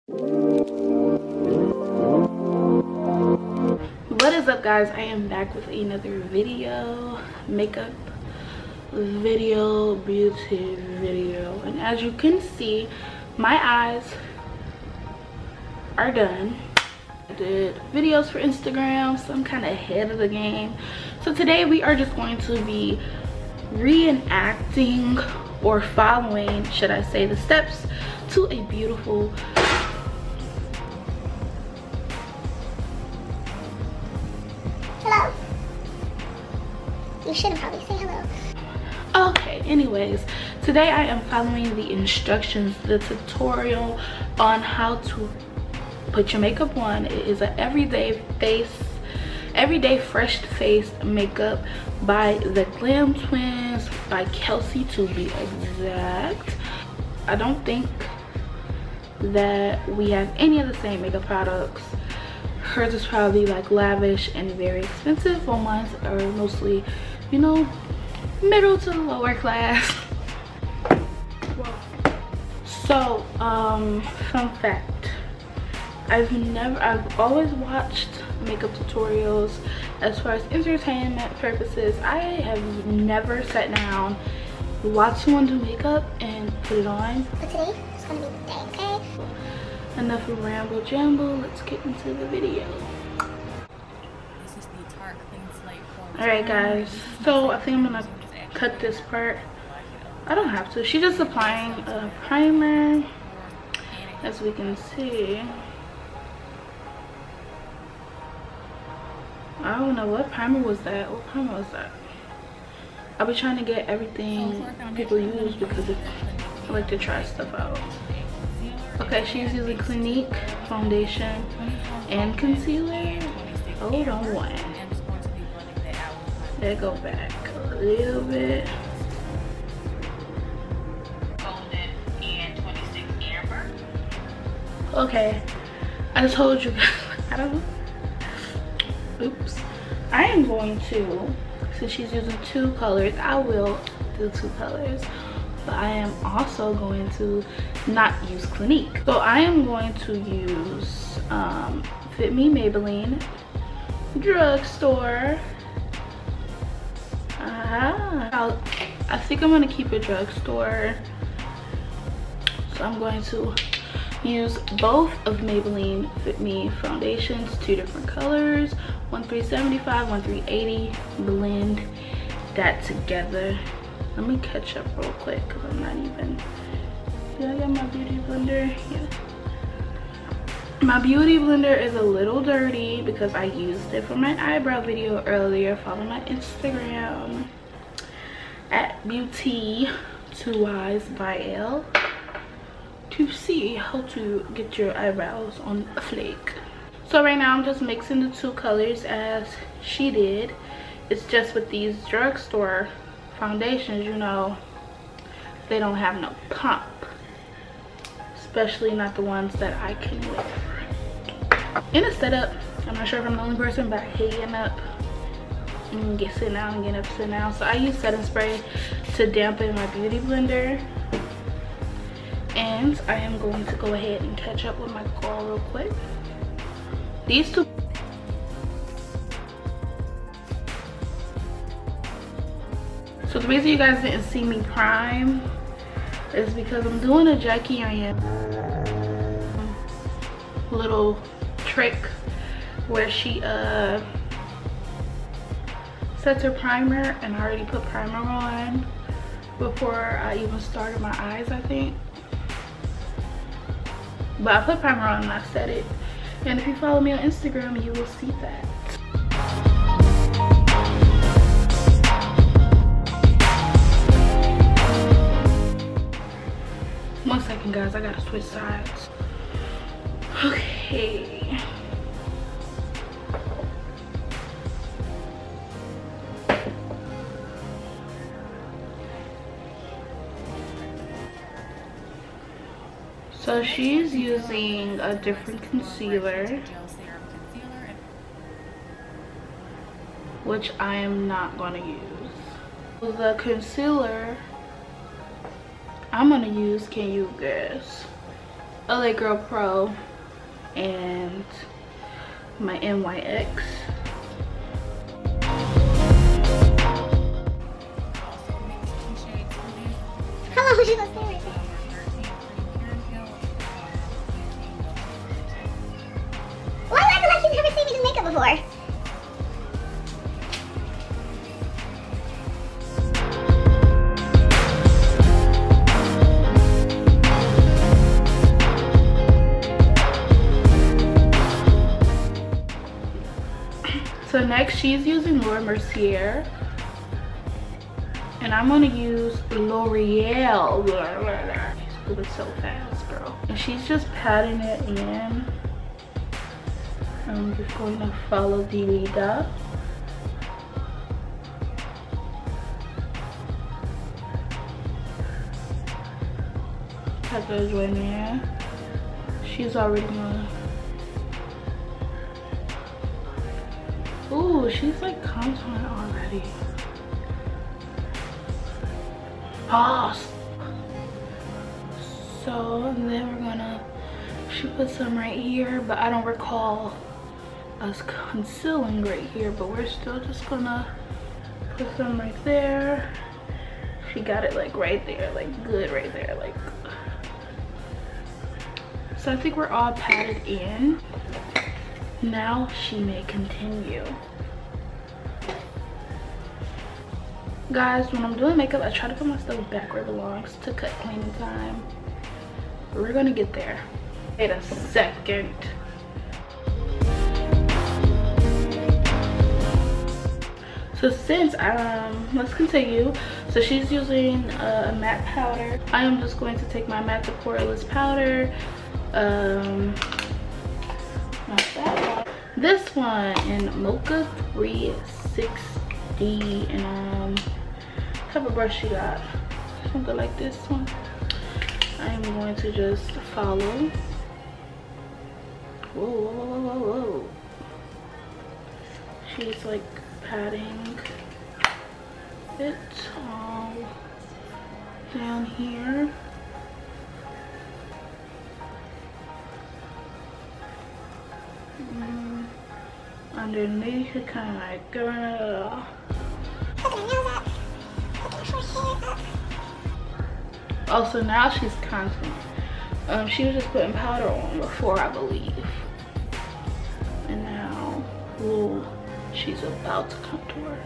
What is up, guys? I am back with another video, makeup video, beauty video, and as you can see, my eyes are done. I did videos for Instagram, so I'm kind of ahead of the game. So today we are just going to be reenacting or following, should I say, the steps to a beautiful hello. You should probably say hello. Okay, anyways, today I am following the instructions, the tutorial on how to put your makeup on. It is an everyday fresh face makeup by the Glamtwinz by Kelsey, to be exact. I don't think that we have any of the same makeup products. Hers is probably like lavish and very expensive, while mine are mostly, you know, middle to lower class. So fun fact, I've always watched makeup tutorials as far as entertainment purposes. I have never sat down, watched someone do makeup and put it on. But today is gonna be the day, okay? Enough of ramble jamble, let's get into the video. Alright guys, so I think I'm gonna cut this part. I don't have to. She's just applying a primer, as we can see. I don't know, what primer was that? What primer was that? I'll be trying to get everything people use because I like to try stuff out. Okay, she's using Clinique foundation and concealer. Hold on one. Let's go back a little bit. Okay, I told you guys, I don't know. Oops. I am going to, since she's using two colors, I will do two colors. But I am also going to not use Clinique. So I am going to use Fit Me Maybelline drugstore. I think I'm gonna keep it drugstore. So I'm going to use both of Maybelline Fit Me foundations, two different colors, one 375, one 380. Blend that together. Let me catch up real quick because I'm not even. Did I get my beauty blender? Yeah. My beauty blender is a little dirty because I used it for my eyebrow video earlier. Follow my Instagram at beauty2y's by L to see how to get your eyebrows on a flake. So right now I'm just mixing the two colors as she did. It's just with these drugstore foundations, you know, they don't have no pump, especially not the ones that I can wear. In a setup, I'm not sure if I'm the only person, but I hate getting up and sitting down and getting up, sitting down. So I use setting spray to dampen my beauty blender. And I am going to go ahead and catch up with my girl real quick. These two. So the reason you guys didn't see me prime is because I'm doing a Jackie Ryan little trick where she sets her primer, and I already put primer on before I even started my eyes, I think. But I put primer on and I set it. And if you follow me on Instagram, you will see that. One second, guys, I gotta switch sides. Okay. So she's using a different concealer, which I am not gonna use. The concealer I'm gonna use, can you guess? LA Girl Pro and my NYX. How long was you gonna stay right there? Why do I feel like you've never seen me do makeup before? So next she's using Laura Mercier. And I'm gonna use L'Oreal. She's moving so fast, girl. And she's just patting it in. I'm just going to follow the leader. That goes right there. She's already gonna. Ooh, she's like contouring already. Pause. So then we're gonna, she put some right here, but I don't recall us concealing right here, but we're still just gonna put some right there. She got it like right there, like good right there, like. So I think we're all patted in. Now she may continue. Guys, when I'm doing makeup, I try to put my stuff back where it belongs to cut cleaning time. But we're gonna get there. Wait a second. So since let's continue. So she's using a matte powder. I am just going to take my matte to poreless powder. Not that one. This one in Mocha 360, and type of brush she got, something like this one. I am going to just follow. Whoa, whoa, whoa, whoa, whoa. She's like patting it all down here. Underneath it, kind of like going it off. Also, now she's contouring. She was just putting powder on before, I believe. And now, ooh, she's about to contour.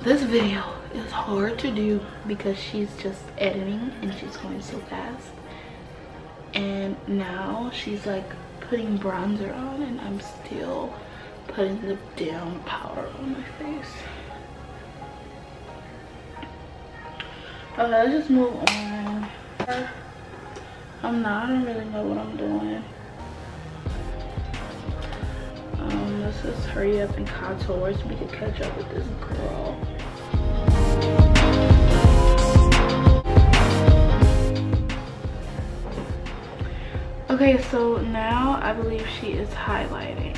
This video is hard to do because she's just editing and she's going so fast. And now she's like putting bronzer on, and I'm still putting the down powder on my face. Okay, let's just move on. I don't really know what I'm doing. Let's just hurry up and contour so we can catch up with this girl. Okay, so now I believe she is highlighting.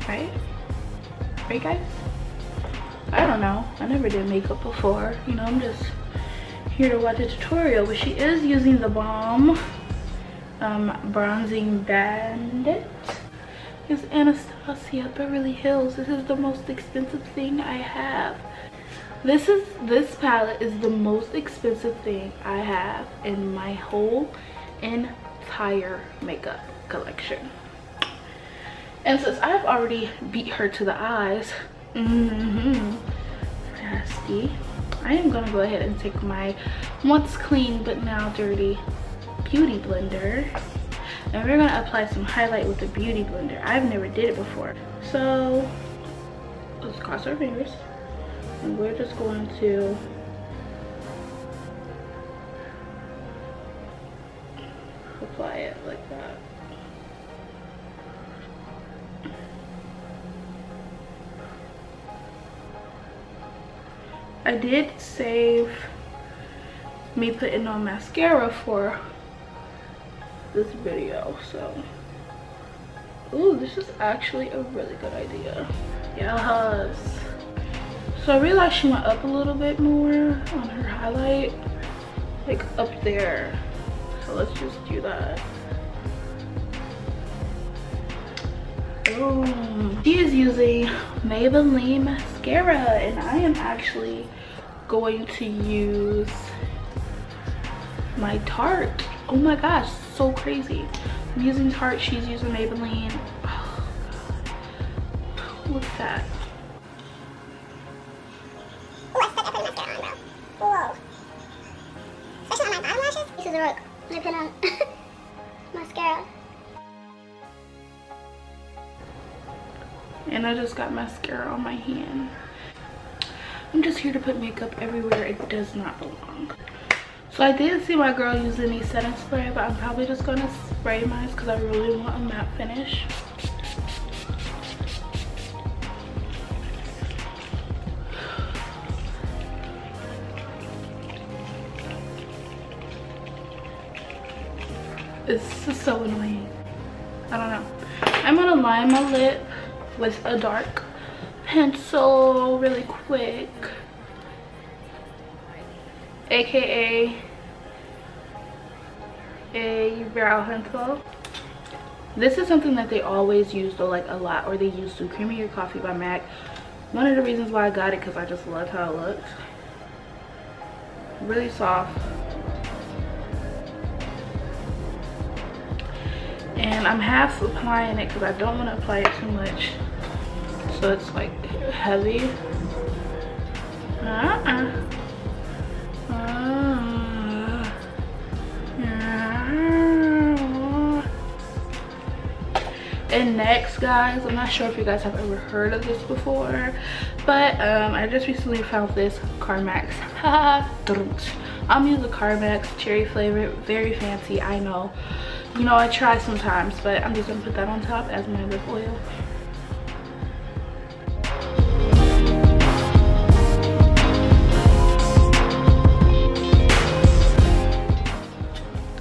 Right? Right, guys? I don't know. I never did makeup before. You know, I'm just here to watch a tutorial. But she is using the Balm Bronzing Bandit. It's Anastasia Beverly Hills. This is the most expensive thing I have. This palette is the most expensive thing I have in my whole entire makeup collection. And since I've already beat her to the eyes, nasty, I am gonna go ahead and take my once clean but now dirty beauty blender, and we're gonna apply some highlight with the beauty blender. I've never did it before, so let's cross our fingers. And we're just going to apply it like that. I did save me putting on mascara for this video, so ooh, this is actually a really good idea. Yes. So I realized she went up a little bit more on her highlight, like up there. So let's just do that. Boom. She is using Maybelline mascara, and I am actually going to use my Tarte. Oh my gosh, so crazy. I'm using Tarte, she's using Maybelline. Oh god, look at that. Oh, I stuck up my mascara on though. Whoa. Especially on my bottom lashes. This is a rook when I put on mascara. And I just got mascara on my hand. I'm just here to put makeup everywhere it does not belong. So I did see my girl using the setting spray, but I'm probably just gonna spray mine because I really want a matte finish. This is so annoying. I don't know. I'm gonna line my lip with a dark pencil really quick, aka a brow pencil. This is something that they always use though, like a lot, or they use to Creamy Your Coffee by MAC. One of the reasons why I got it because I just loved how it looks. Really soft. And I'm half applying it because I don't want to apply it too much, so it's like heavy. And next, guys, I'm not sure if you guys have ever heard of this before, but I just recently found this Carmex. I'm using Carmex cherry flavor, very fancy, I know. You know, I try sometimes, but I'm just gonna put that on top as my lip oil.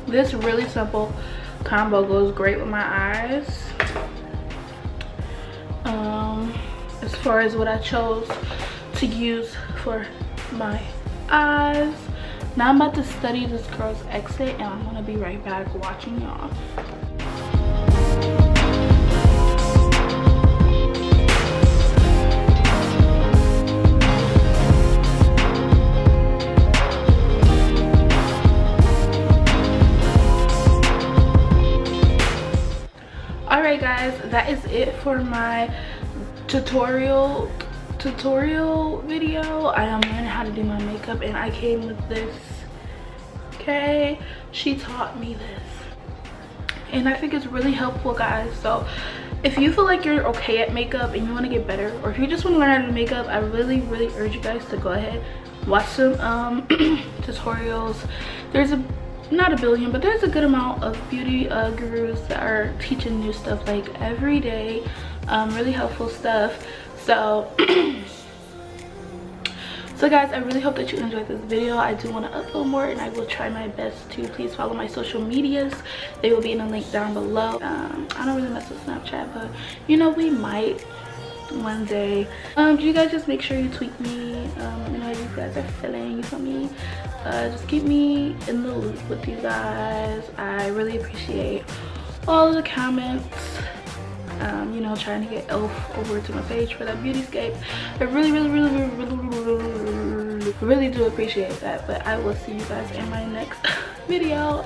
This really simple combo goes great with my eyes. As far as what I chose to use for my eyes. Now I'm about to study this girl's exit, and I'm gonna be right back watching y'all. Alright guys, that is it for my tutorial video. I am learning how to do my makeup, and I came with this. Okay, she taught me this, and I think it's really helpful, guys. So if you feel like you're okay at makeup and you want to get better, or if you just want to learn how to do makeup, I really urge you guys to go ahead, watch some tutorials. There's not a billion, but there's a good amount of beauty gurus that are teaching new stuff like every day, really helpful stuff. So so guys, I really hope that you enjoyed this video. I do want to upload more, and I will try my best to. Please follow my social medias. They will be in the link down below. I don't really mess with Snapchat, but you know, we might one day. You guys just make sure you tweet me. Let me know how you guys are feeling. You feel me? Just keep me in the loop with you guys. I really appreciate all of the comments. You know, trying to get Elf over to my page for that beautyscape. I really do appreciate that. But I will see you guys in my next video.